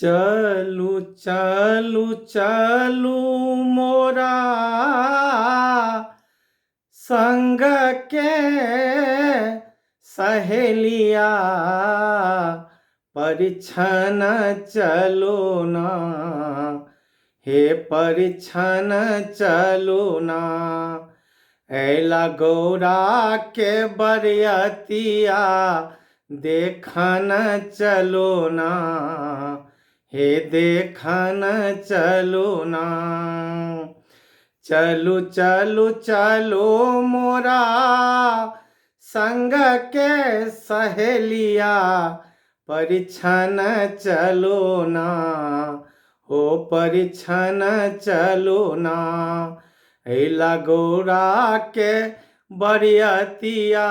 चलू चलू चलू मोरा संग के सहेलिया परिछन चलो ना। हे परिछन चलो ना। ऐला गौरा के बरियतिया देखन चलो ना। हे देखन चलो ना। चलू चलू चलो मोरा संग के सहेलिया परिछन चलो ना। हो परिछन चलो ना। ऐला गौरा के बरियतिया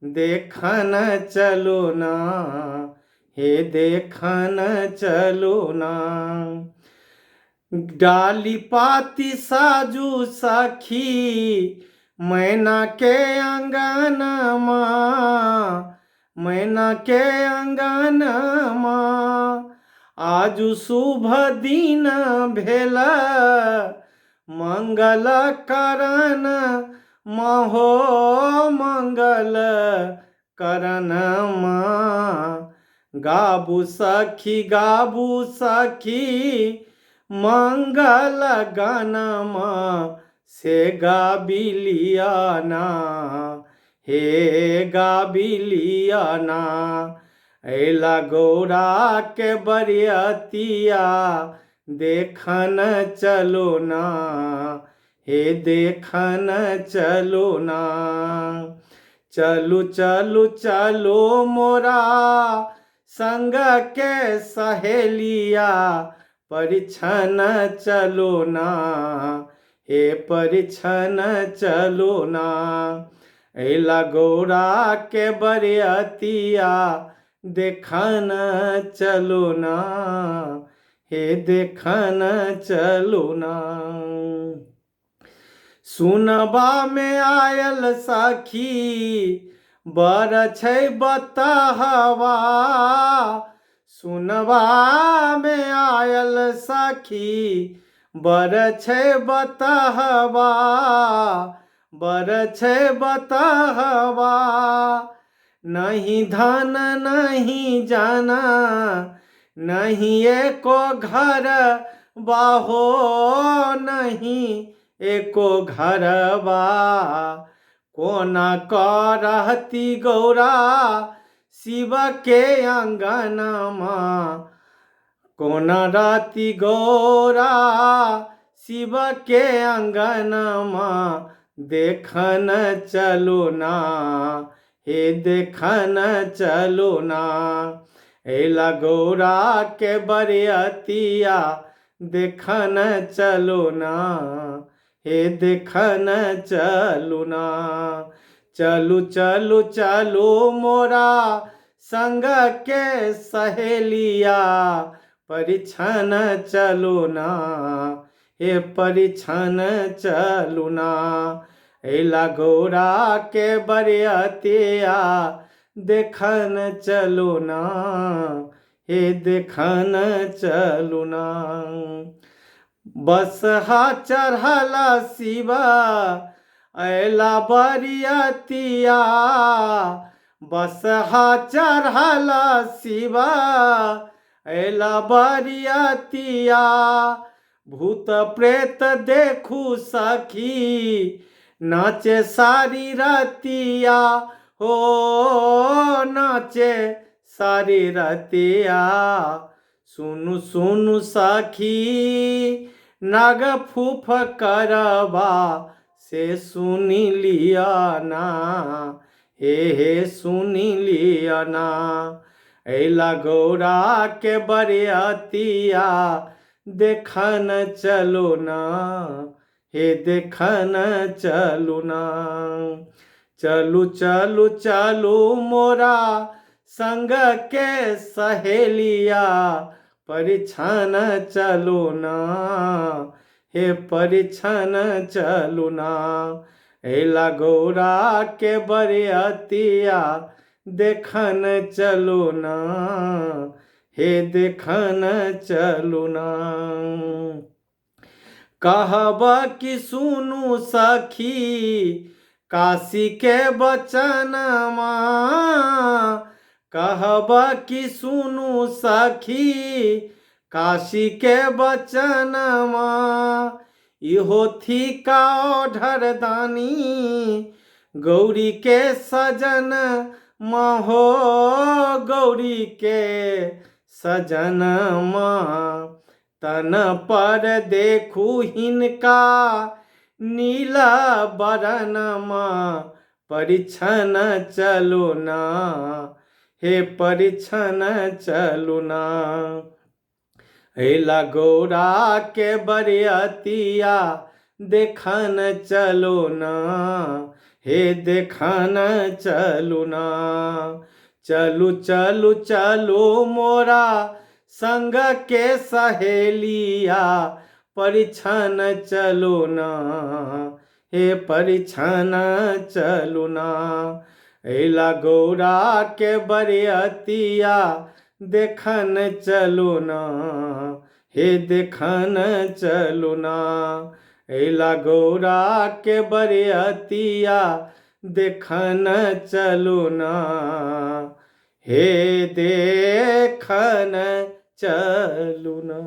देखन चलो ना। हे देखन चलो ना। डाली पाती साजू सखी मैना के अंगन माँ। मैना के अंगन माँ आजू शुभ दिन भेल मंगल करन महो मंगल करन माँ। गाबू सखी गाबू सखी मंगल गानमा से गाबिलियाना। हे गाबिलियाना। ऐला गौरा के बरियतिया देखन चलो ना। हे देखन चलो ना। चलू चलू चलो मोरा संग के सहेलिया परिछन चलो ना। हे परिछन चलो ना। ऐला गौरा के बरियतिया देखन चलो ना। हे देखन चलो ना। सुनबा में आयल सखी बर छै बतहवा। सुनबा में आयल सखी बर छै बतहवा। बर छै बतहवा। नहीं धन नहीं जाना नहीं एको घर बाहो नहीं एको घरबा। कोना करहती गौरा शिव के अंगनमा। कोना रहती गौरा शिव के अंगनमा देखन चलो ना। हे देखन चलो ना। ऐला गौरा के बरियतिया देखन चलो ना। हे देखन चलो ना। चलू चलू चलो मोरा संग के सहेलिया परिछन चलो ना। हे परिछन चलो ना। ऐला गौरा के बरियतिया देखन चलो ना। हे देखन चलो ना। बसहा चढ़ला शिवा ऐला बरियतिया। बसहा चढ़ला शिवा ऐला बरियतिया। भूत प्रेत देखू सखी नाचे सारी रतिया। हो नाचे सारी रतिया। सुनु सुनु सखी नाग फूफ करबा से सुनी लिया ना। हे सुनी लिया ना। ऐला गौरा के बरियतिया देखन चलो ना। हे देखन चलो ना। चलू चलू चलू मोरा संग के सहेलिया परिछन चलो ना। हे परिछन चलो ना। ऐला गौरा के बरियतिया देखन चलो ना। हे देखन चलू ना। कहब कि सुनु सखी काशी के बचनमा, कहब कि सुनु सखी काशी के बचनमा, इहो थी का ढरदानी गौरी के सजन महो, गौरी के सजन तन पर देखू हिनका नीला बरनमा, परिछन चलू ना, हे परिछन चलू ना। हेला गौरा के बरियतिया देखन चलो ना, हे देखन चलू ना। चलू चलू चलू मोरा संग के सहेलिया, परिछन चलू ना, हे परिछन चलू ना। एला गौरा के बरियतिया देखन चलू ना, हे देखन चलू ना। एला गौरा के बरियतिया देखन चलू ना, हे देखन चलू ना।